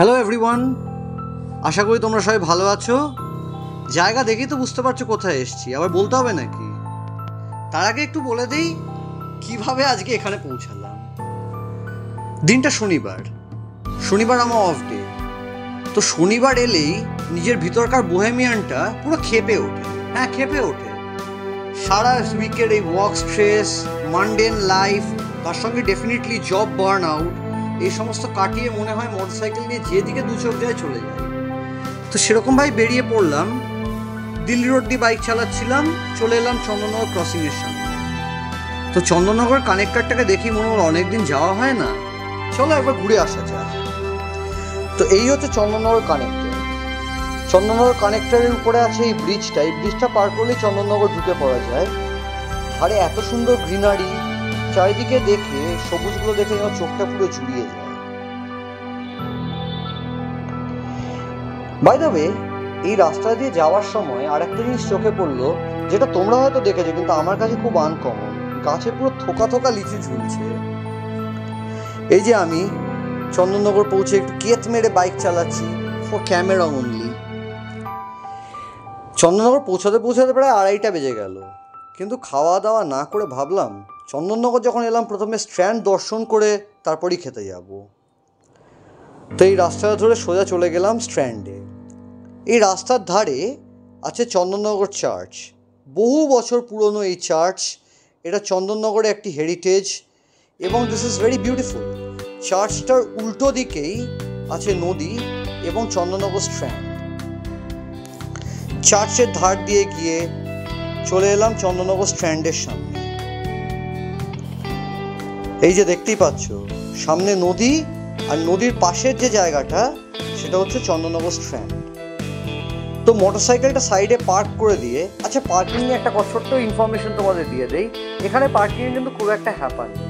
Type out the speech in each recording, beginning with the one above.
Hello everyone, আশা করি তোমরা সবাই ভালো আছো। জায়গা দেখেই তো বুঝতে পারছো কোথায় এসেছি, আবার বলতে হবে নাকি? তার আগে একটু বলে দিই কিভাবে আজকে এখানে পৌঁছালাম। দিনটা শনিবার আমার অফ ডে। তো শনিবার এলেই নিজের ভিতরকার বোহেমিয়ানটা পুরো খেপে ওঠে। সারা উইকের এই ওয়ার্ক স্ট্রেস, মানডেন লাইফ, তার সঙ্গে ডেফিনেটলি জব বার্ন আউট, এই সমস্ত কাটিয়ে মনে হয় মোটরসাইকেল নিয়ে যেদিকে দু চোখ যায় চলে যায়। তো সেরকমভাবে বেরিয়ে পড়লাম। দিল্লি রোড দিয়ে বাইক চালাচ্ছিলাম, চলে এলাম চন্দননগর ক্রসিংয়ের সামনে। তো চন্দননগর কানেক্টরটাকে দেখি মনে হলো অনেকদিন যাওয়া হয় না, চলো একবার ঘুরে আসা যায়। তো এই হচ্ছে চন্দননগর কানেক্টরের উপরে আছে এই ব্রিজটা পার করলেই চন্দননগর ঢুকে পড়া যায়। ধারে এত সুন্দর গ্রিনারি, চারিদিকে দেখে সবুজগুলো দেখে যেন চোখটা পুরো জুড়িয়ে যায়। বাই দ্য ওয়ে, এই রাস্তা দিয়ে যাওয়ার সময় আর একটা জিনিস চোখে পড়লো, যেটা তোমরা হয়তো দেখেছো কিন্তু আমার কাছে খুব আনকমন। গাছে পুরো থোকা লিচু ঝুলছে। এই যে আমি চন্দননগর পৌঁছে একটু কেত মেরে বাইক চালাচ্ছি, ফর ক্যামেরা অনলি। চন্দননগর পৌঁছাতে প্রায় 2:30 বেজে গেল, কিন্তু খাওয়া দাওয়া না করে ভাবলাম চন্দননগর যখন এলাম প্রথমে স্ট্র্যান্ড দর্শন করে তারপরই খেতে যাব। তো এই রাস্তাটা ধরে সোজা চলে গেলাম স্ট্র্যান্ডে। এই রাস্তার ধারে আছে চন্দননগর চার্চ। বহু বছর পুরনো এই চার্চ, এটা চন্দননগরে একটি হেরিটেজ এবং দিস ইজ ভেরি বিউটিফুল। চার্চটার উল্টো দিকেই আছে নদী এবং চন্দননগর স্ট্র্যান্ড। চার্চের ধার দিয়ে গিয়ে চলে এলাম চন্দননগর স্ট্র্যান্ডের সামনে। এই যে দেখতেই পাচ্ছ সামনে নদী, আর নদীর পাশের যে জায়গাটা সেটা হচ্ছে চন্দননগর স্ট্র্যান্ড। তো মোটরসাইকেলটা সাইডে পার্ক করে দিয়ে, আচ্ছা পার্কিং নিয়ে একটা ছোট্ট ইনফরমেশন তোমাদের দিয়ে দেই। এখানে পার্কিং কিন্তু খুব একটা হ্যাপা নেই।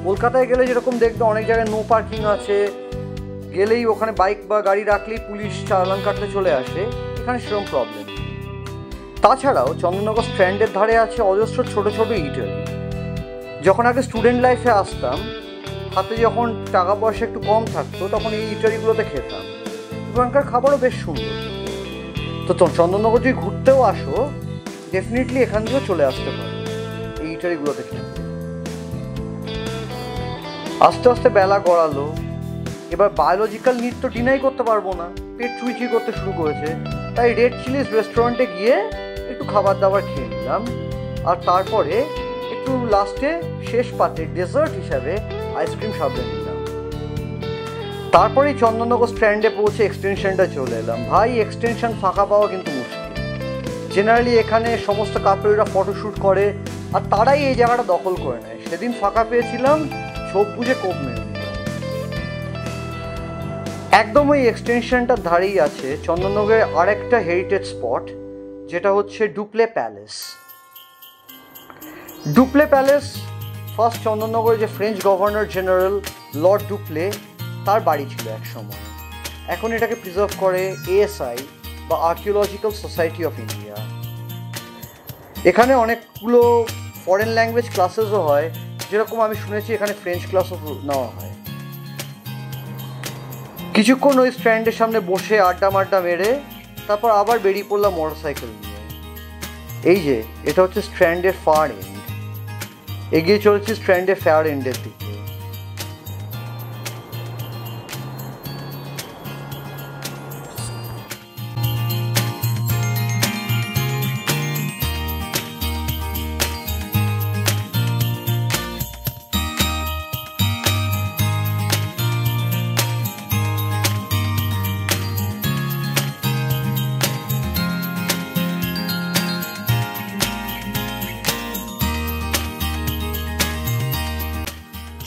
কলকাতায় গেলে যেরকম দেখবে অনেক জায়গায় নো পার্কিং আছে, গেলেই ওখানে বাইক বা গাড়ি রাখলেই পুলিশ চালান কাটতে চলে আসে, এখানে সেরকম প্রবলেম। তাছাড়াও চন্দননগর স্ট্র্যান্ডের ধারে আছে অজস্র ছোট ইটারি। যখন আগে স্টুডেন্ট লাইফে আসতাম, হাতে যখন টাকা পয়সা একটু কম থাকতো, তখন এই ইটারিগুলোতে খেতাম। ওখানকার খাবারও বেশ সুন্দর। তো চন্দননগর যদি ঘুরতেও আসো, ডেফিনেটলি এখান থেকেও চলে আসতে পারো এই ইটারিগুলোতে খেতে। আস্তে আস্তে বেলা গড়ালো। এবার বায়োলজিক্যাল নিড তো ডিনাই করতে পারবো না, পেট চুইচুই করতে শুরু করেছে। তাই রেড চিলিজ রেস্টুরেন্টে গিয়ে একটু খাবার দাবার খেয়ে নিলাম, আর তারপরে একটু লাস্টে শেষ পাতে ডেজার্ট হিসাবে আইসক্রিম সাবলে নিলাম। তারপরেই চন্দননগর স্ট্র্যান্ডে পৌঁছে এক্সটেনশনটা চলে এলাম। ভাই, এক্সটেনশন ফাঁকা পাওয়া কিন্তু মুশকিল। জেনারেলি এখানে সমস্ত কাপড়রা ফটোশ্যুট করে আর তারাই এই জায়গাটা দখল করে নেয়। সেদিন ফাঁকা পেয়েছিলাম, চোখ বুঝে কোপ মেরে দিলাম। একদম ওই এক্সটেনশনটার ধারেই আছে চন্দননগরের আরেকটা হেরিটেজ স্পট, যেটা হচ্ছে ডুপ্লে প্যালেস। ফার্স্ট চন্দননগরের যে ফ্রেঞ্চ গভর্নর জেনারেল লর্ড ডুপ্লে, তার বাড়ি ছিল এক সময়। এখন এটাকে প্রিজার্ভ করে ASI বা আর্কিওলজিক্যাল সোসাইটি অফ ইন্ডিয়া। এখানে অনেকগুলো ফরেন ল্যাঙ্গুয়েজ ক্লাসেসও হয়, যেরকম আমি শুনেছি এখানে ফ্রেঞ্চ ক্লাসও নেওয়া হয়। কিছুক্ষণ ওই স্ট্যান্ডের সামনে বসে আড্ডা মেরে তারপর আবার বেরিয়ে পড়লাম মোটরসাইকেল নিয়ে। এই যে এটা হচ্ছে স্ট্যান্ডের ফার এন্ড, এগিয়ে চলেছি স্ট্যান্ডের ফেয়ার এন্ডের দিকে।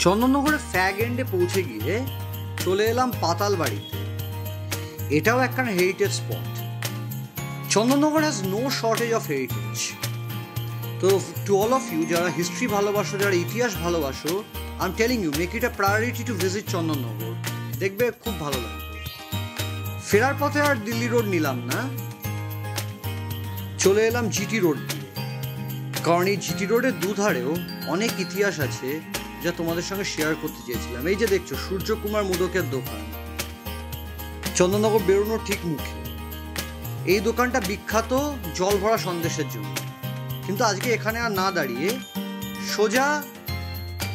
চন্দননগরের ফ্যাগ এন্ডে পৌঁছে গিয়ে চলে এলাম পাতাল বাড়িতে। এটাও একখানা heritage spot. Chandannagar has no shortage of heritage. তো টু অল অফ ইউ যারা হিস্ট্রি ভালোবাসো, যারা ইতিহাস ভালোবাসো, I am telling you, make it a priority to visit Chandannagar. দেখবে খুব ভালো লাগবে। ফেরার পথে আর দিল্লি রোড নিলাম না, চলে এলাম জিটি রোড দিয়ে। কারণ এই জিটি রোডের দুধারেও অনেক ইতিহাস আছে যা তোমাদের সঙ্গে শেয়ার করতে চেয়েছিলাম। এই যে দেখছো সূর্যকুমার মোদকের দোকান, চন্দননগর বেরোনোর ঠিক মুখে। এই দোকানটা বিখ্যাত জল ভরা সন্দেশের জন্য, কিন্তু আজকে এখানে আর না দাঁড়িয়ে সোজা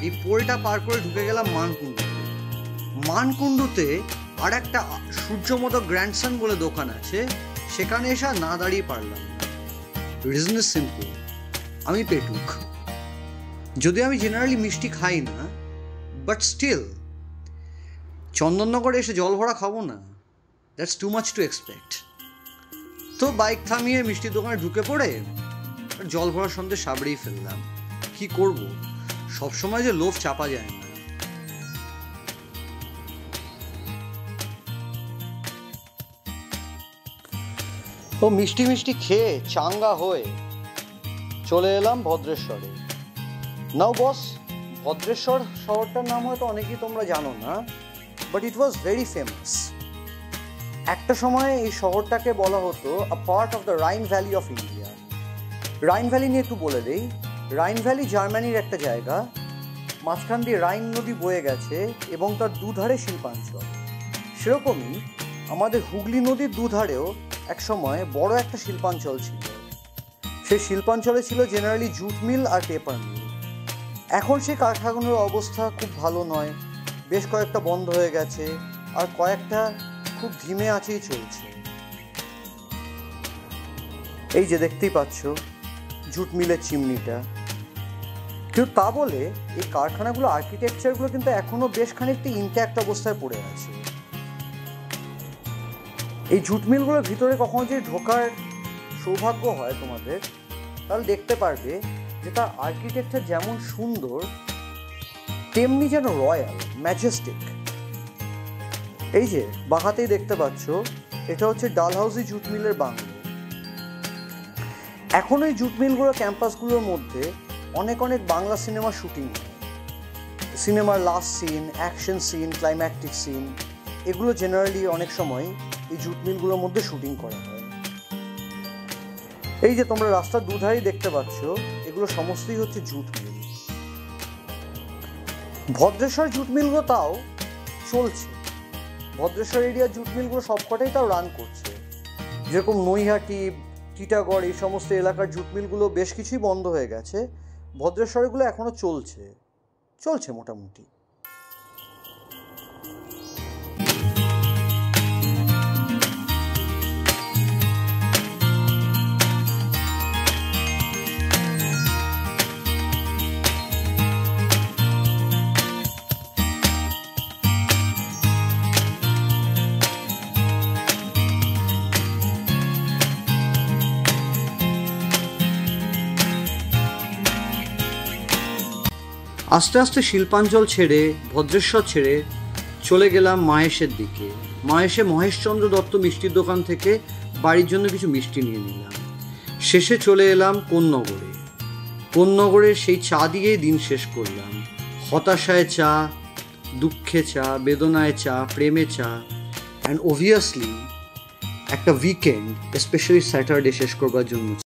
এই পোলটা পার করে ঢুকে গেলাম মানকুণ্ডুতে। মানকুণ্ডুতে আর একটা সূর্যমতো গ্র্যান্ডসন বলে দোকান আছে, সেখানে এসে আর না দাঁড়িয়ে পারলাম না। রিজন ইজ সিম্পল, আমি পেটুক। যদি আমি জেনারেলি মিষ্টি খাই না, বাট স্টিল চন্দননগরে এসে জল ভরা খাবো না, that's too much two expect. তো বাইক থামিয়ে মিষ্টির দোকানে ঢুকে পড়ে জল ভরা সন্দেশ সাবড়েই ফেললাম। কি করব, সবসময় যে লোভ চাপা যায় না। তো মিষ্টি মিষ্টি খেয়ে চাঙ্গা হয়ে চলে এলাম ভদ্রেশ্বরে। নাও বস, ভদ্রেশ্বর শহরটার নাম হয়তো অনেকেই তোমরা জানো না, but it was very famous. একটা সময় এই শহরটাকে বলা হতো a part of the Rhine valley of India. Rhine valley নিয়ে একটু বলে দেই। রাইন ভ্যালি জার্মানির একটা জায়গা, মাঝখান দিয়ে রাইন নদী বয়ে গেছে এবং তার দুধারে শিল্পাঞ্চল। সেরকমই আমাদের হুগলি নদীর দুধারেও একসময় বড় একটা শিল্পাঞ্চল ছিল। সেই শিল্পাঞ্চলে ছিল জেনারেলি জুট মিল আর পেপার মিল। এখন সেই কারখানাগুলোর অবস্থা খুব ভালো নয়, বেশ কয়েকটা বন্ধ হয়ে গেছে, আর কয়েকটা খুব ধিমে আছেই চলছে। এই যে দেখতেই পাচ্ছ জুট মিলের চিমনিটা। কিন্তু তা বলে এই কারখানাগুলো আর্কিটেকচারগুলো কিন্তু এখনো বেশ খানিকটা ইনট্যাক্ট অবস্থায় পড়ে আছে। এই জুট মিলগুলোর ভিতরে কখনো যদি ঢোকার সৌভাগ্য হয় তোমাদের, তাহলে দেখতে পারবে যে তার আর্কিটেকচার যেমন সুন্দর, তেমনি যেন রয়্যাল, ম্যাজেস্টিক। এই যে বাঁহাতেই দেখতে পাচ্ছ, এটা হচ্ছে ডালহাউসি জুট মিলের বাংলো। এখন এই জুট মিলগুলো ক্যাম্পাসগুলোর মধ্যে অনেক অনেক বাংলা সিনেমার শুটিং হয়। সিনেমার last scene, action scene, climactic scene, এগুলো জেনারেলি অনেক সময় এই জুট মিলগুলোর মধ্যে শুটিং করা হয়। এই যে তোমরা রাস্তার দুধারেই দেখতে পাচ্ছ, এগুলো সমস্তই হচ্ছে জুট মিল। ভদ্রেশ্বর জুট মিলগুলো তাও চলছে। ভদ্রেশ্বর এরিয়ার জুট মিলগুলো সবকটাই তাও রান করছে। যেরকম নৈহাটি, টিটাগড়, এই সমস্ত এলাকার জুট মিলগুলো বেশ কিছুই বন্ধ হয়ে গেছে। ভদ্রেশ্বরগুলো এখনো চলছে মোটামুটি। আস্তে আস্তে শিল্পাঞ্চল ছেড়ে, ভদ্রেশ্বর ছেড়ে চলে গেলাম মাহেশের দিকে। মাহেশে মহেশচন্দ্র দত্ত মিষ্টির দোকান থেকে বাড়ির জন্য কিছু মিষ্টি নিয়ে নিলাম। শেষে চলে এলাম কোন্নগরে। কোন্নগরের সেই চা দিয়েই দিন শেষ করলাম। হতাশায় চা, দুঃখে চা, বেদনায় চা, প্রেমে চা, অ্যান্ড অবভিয়াসলি একটা উইকেন্ড, স্পেশালি স্যাটারডে শেষ করবার জন্য।